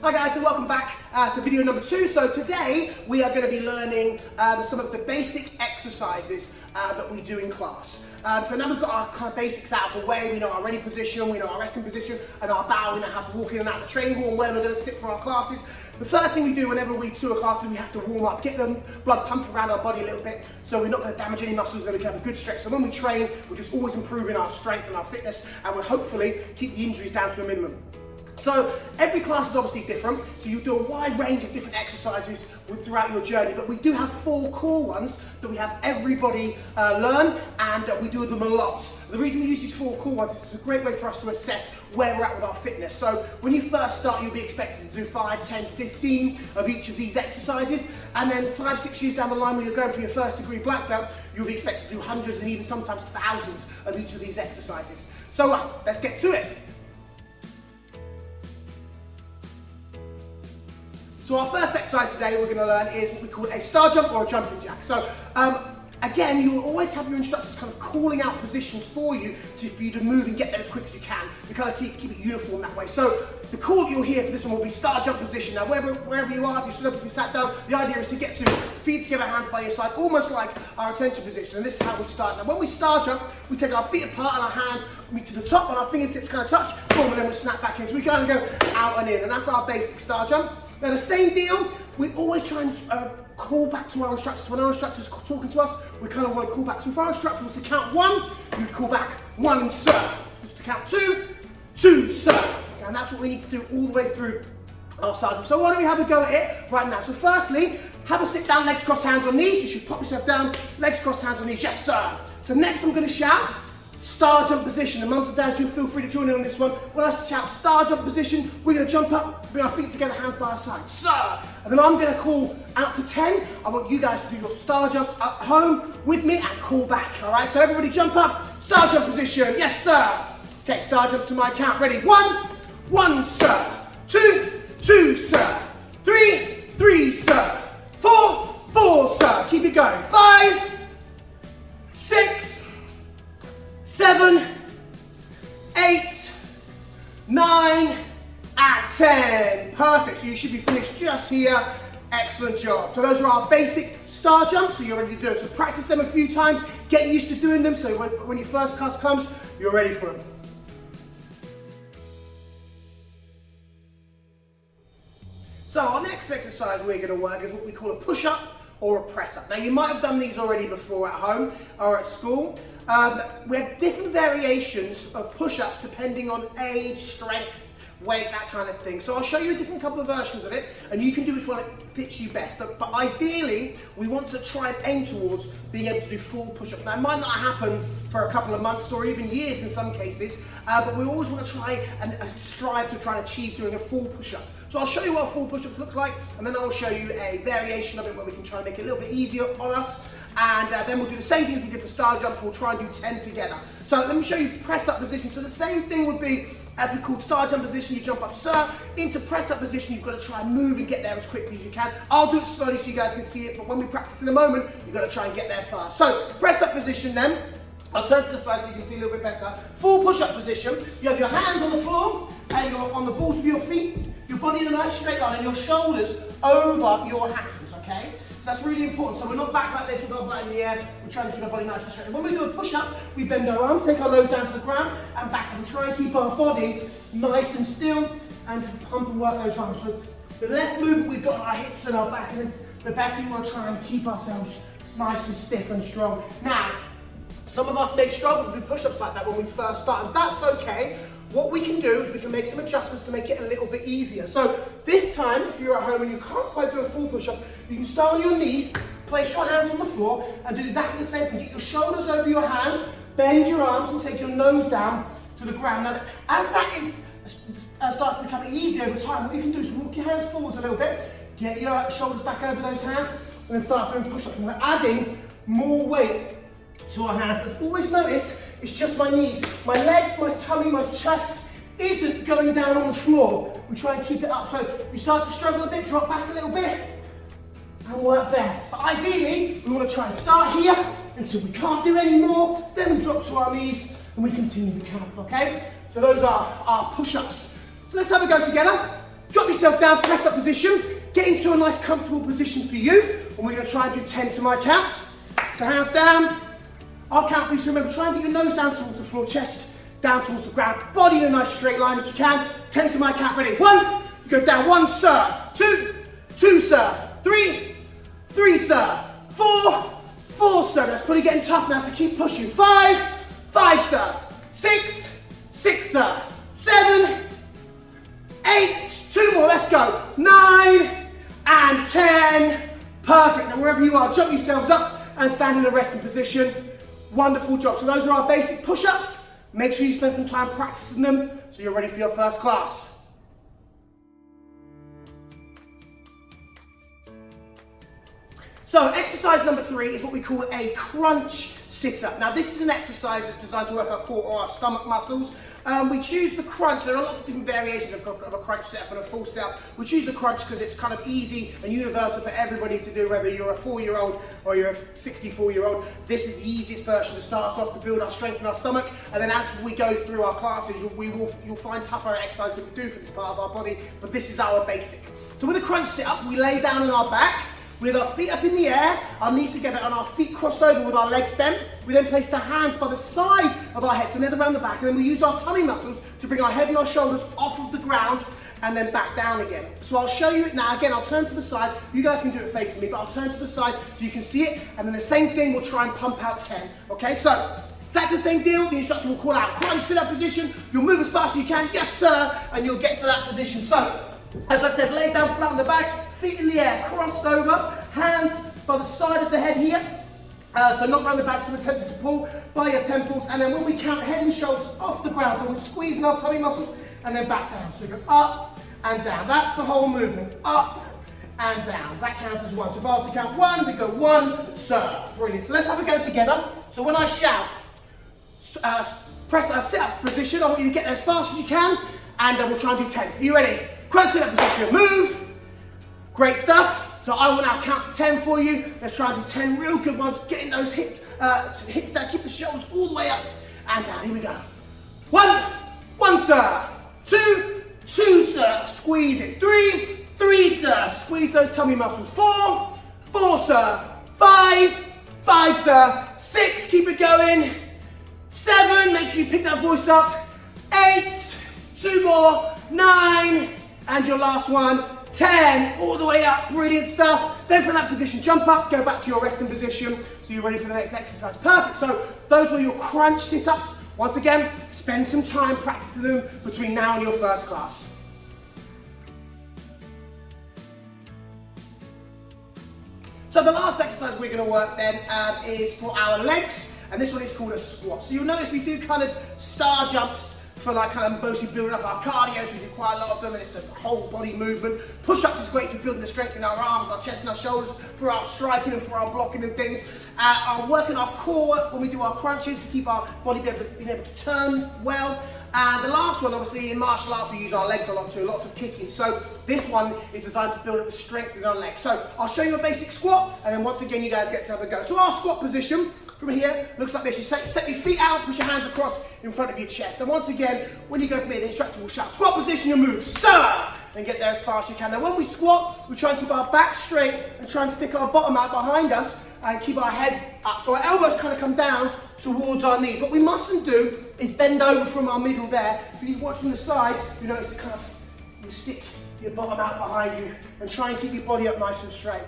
Hi guys, and welcome back to video number 2. So today we are going to be learning some of the basic exercises that we do in class. So now we've got our kind of basics out of the way. We know our ready position, we know our resting position, and our bow. We know how to walk in and out of the training hall and where we're going to sit for our classes. The first thing we do whenever we do a class is we have to warm up, get the blood pumping around our body a little bit, so we're not going to damage any muscles, so we can have a good stretch. So when we train, we're just always improving our strength and our fitness, and we'll hopefully keep the injuries down to a minimum. So every class is obviously different, so you do a wide range of different exercises throughout your journey, but we do have 4 core ones that we have everybody learn, and we do them a lot. The reason we use these 4 core ones is it's a great way for us to assess where we're at with our fitness. So when you first start, you'll be expected to do 5, 10, 15 of each of these exercises, and then 5, 6 years down the line when you're going for your first degree black belt, you'll be expected to do hundreds and even sometimes thousands of each of these exercises. So let's get to it. So our first exercise today we're going to learn is what we call a star jump or a jumping jack. So again, you'll always have your instructors kind of calling out positions for you for you to move and get there as quick as you can. We kind of keep it uniform that way. So the call you'll hear for this one will be star jump position. Now wherever you are, if you stood up, if you sat down, the idea is to get to feet together, hands by your side, almost like our attention position. And this is how we start. Now when we star jump, we take our feet apart and our hands to the top and our fingertips kind of touch, boom, and then we snap back in. So we kind of go out and in, and that's our basic star jump. Now the same deal, we always try and call back to our instructors. When our instructor's talking to us, we kind of want to call back. So if our instructor was to count 1, you'd call back 1, sir. To count 2, 2, sir. And that's what we need to do all the way through our star jump. So why don't we have a go at it right now. So firstly, have a sit down, legs crossed, hands on knees. You should pop yourself down, legs crossed, hands on knees. Yes, sir. So next I'm going to shout star jump position. And mums and dads, you feel free to join in on this one. When I shout star jump position, we're going to jump up, bring our feet together, hands by our side. Sir. And then I'm going to call out to 10. I want you guys to do your star jumps at home with me and call back. All right, so everybody jump up, star jump position. Yes, sir. Okay, star jumps to my count. Ready? 1, 1, sir. 2, 2, sir. 3, 3, sir. 4, 4, sir. Keep it going. 5, 6, 7, 8, 9, and 10. Perfect, so you should be finished just here. Excellent job. So those are our basic star jumps, so you're ready to do it. So practice them a few times, get used to doing them, so when your first class comes, you're ready for them. So our next exercise we're going to work is what we call a push-up or a press-up. Now you might have done these already before at home or at school. We have different variations of push-ups depending on age, strength, weight, that kind of thing. So I'll show you a different couple of versions of it, and you can do which one fits you best. But ideally, we want to try and aim towards being able to do full push-ups. Now it might not happen for a couple of months or even years in some cases, but we always want to try and strive to try and achieve doing a full push-up. So I'll show you what a full push-up looks like, and then I'll show you a variation of it where we can try and make it a little bit easier on us. And then we'll do the same thing as we did for star jumps. We'll try and do 10 together. So let me show you press-up position. So the same thing would be as we called star jump position. You jump up, sir, into press-up position. You've got to try and move and get there as quickly as you can. I'll do it slowly so you guys can see it, but when we practice in a moment, you've got to try and get there fast. So press-up position then. I'll turn to the side so you can see a little bit better. Full push-up position. You have your hands on the floor, and you're on the balls of your feet, your body in a nice straight line, and your shoulders over your hands, okay? That's really important. So we're not back like this with our butt in the air. We're trying to keep our body nice and straight. And when we do a push-up, we bend our arms, take our nose down to the ground and back, and try and keep our body nice and still and just pump and work those arms. So the less movement we've got on our hips and our back, the better we want to try and keep ourselves nice and stiff and strong. Now, some of us may struggle to do push-ups like that when we first start, and that's okay. What we can do is we can make some adjustments to make it a little bit easier. So this time, if you're at home and you can't quite do a full push-up, you can start on your knees, place your hands on the floor, and do exactly the same thing. Get your shoulders over your hands, bend your arms, and take your nose down to the ground. Now, as that starts to become easier over time, what you can do is walk your hands forwards a little bit, get your shoulders back over those hands, and then start doing push-ups. And we're adding more weight to our hands. But always notice, it's just my knees. My legs, my tummy, my chest isn't going down on the floor. We try and keep it up. So you start to struggle a bit, drop back a little bit, and work there. But ideally, we want to try and start here until we can't do any more. Then we drop to our knees and we continue the count, okay? So those are our push-ups. So let's have a go together. drop yourself down, press up position, get into a nice comfortable position for you, and we're going to try and do 10 to my count. So hands down, I'll count for you, so remember, try and get your nose down towards the floor, chest down towards the ground, body in a nice straight line if you can. 10 to my count, ready? 1, you go down, 1 sir, 2 sir, 3 sir, 4 sir, that's probably getting tough now, so keep pushing. 5 sir, 6 sir, 7, 8, 2 more, let's go, 9 and 10, perfect. Now wherever you are, jump yourselves up and stand in a resting position. Wonderful job. So those are our basic push-ups. Make sure you spend some time practicing them so you're ready for your first class. So exercise number 3 is what we call a crunch sit-up. Now this is an exercise that's designed to work our core or our stomach muscles. We choose the crunch. There are lots of different variations of a crunch sit-up and a full sit-up. We choose the crunch because it's kind of easy and universal for everybody to do, whether you're a 4-year-old or you're a 64-year-old. This is the easiest version to start us off to build our strength in our stomach. And then as we go through our classes, you'll find tougher exercises that we do for this part of our body, but this is our basic. So with a crunch sit-up, we lay down on our back, with our feet up in the air, our knees together and our feet crossed over with our legs bent. We then place the hands by the side of our head, so near around the back, and then we use our tummy muscles to bring our head and our shoulders off of the ground and then back down again. So I'll show you it now. Again, I'll turn to the side. You guys can do it facing me, but I'll turn to the side so you can see it, and then the same thing, we'll try and pump out 10. Okay, so exactly the same deal. The instructor will call out crunch sit-up position. You'll move as fast as you can, yes sir, and you'll get to that position. So, as I said, lay down flat on the back, feet in the air, crossed over, hands by the side of the head here. So not around the back, so we're tempted to pull by your temples. And then when we count, head and shoulders off the ground. So we're squeezing our tummy muscles and then back down. So we go up and down. That's the whole movement. Up and down. That counts as 1. So if I was to count 1, we go 1, sir. Brilliant. So let's have a go together. So when I shout, press a sit-up position. I want you to get there as fast as you can. And then we'll try and do 10. Are you ready? Crunch sit-up position. Move. Great stuff. So I will now count to 10 for you. Let's try and do 10 real good ones. Getting those hips down, keep the shoulders all the way up and down. Here we go. 1 sir. 2 sir. Squeeze it. 3 sir. Squeeze those tummy muscles. 4 sir. 5 sir. 6, keep it going. 7, make sure you pick that voice up. 8, 2 more. 9, and your last one. 10, all the way up, brilliant stuff. Then from that position, jump up, go back to your resting position, so you're ready for the next exercise. Perfect, so those were your crunch sit-ups. Once again, spend some time practicing them between now and your first class. So the last exercise we're going to work then is for our legs, and this one is called a squat. So you'll notice we do kind of star jumps for like kind of mostly building up our cardio, so we do quite a lot of them, and it's a whole body movement. Push-ups is great for building the strength in our arms, our chest and our shoulders, for our striking and for our blocking and things. Our working our core when we do our crunches to keep our body being able to turn well. And the last one, obviously, in martial arts, we use our legs a lot too, lots of kicking. So this one is designed to build up the strength in our legs. So I'll show you a basic squat, and then once again, you guys get to have a go. So our squat position from here looks like this. You step your feet out, push your hands across in front of your chest. And once again, when you go from here, the instructor will shout, squat position, you move, sir, and get there as fast as you can. Now when we squat, we try and keep our back straight and try and stick our bottom out behind us and keep our head up. So our elbows kind of come down towards our knees. What we mustn't do is bend over from our middle there. If you watch from the side, you notice it kind of, you stick your bottom out behind you and try and keep your body up nice and straight.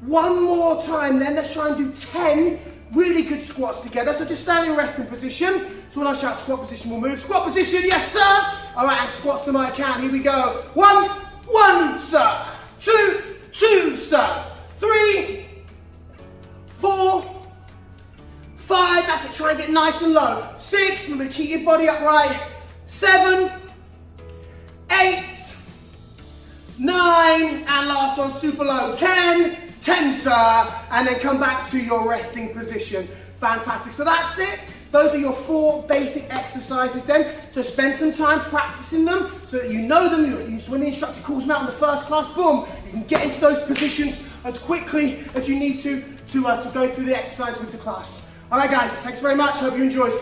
One more time then, let's try and do 10 really good squats together. So just stand in resting position. So when I shout squat position, we'll move. Squat position, yes sir. All right, and squats to my count. Here we go. 1, sir. 2, sir. 3, 4, 5. That's it. Try and get nice and low. 6. Remember to keep your body upright. 7, 8, 9, and last one super low. 10 sir, and then come back to your resting position. Fantastic. So that's it. Those are your 4 basic exercises then. So spend some time practicing them so that you know them. So when the instructor calls them out in the first class, boom, you can get into those positions as quickly as you need to go through the exercise with the class. All right guys, thanks very much. Hope you enjoyed.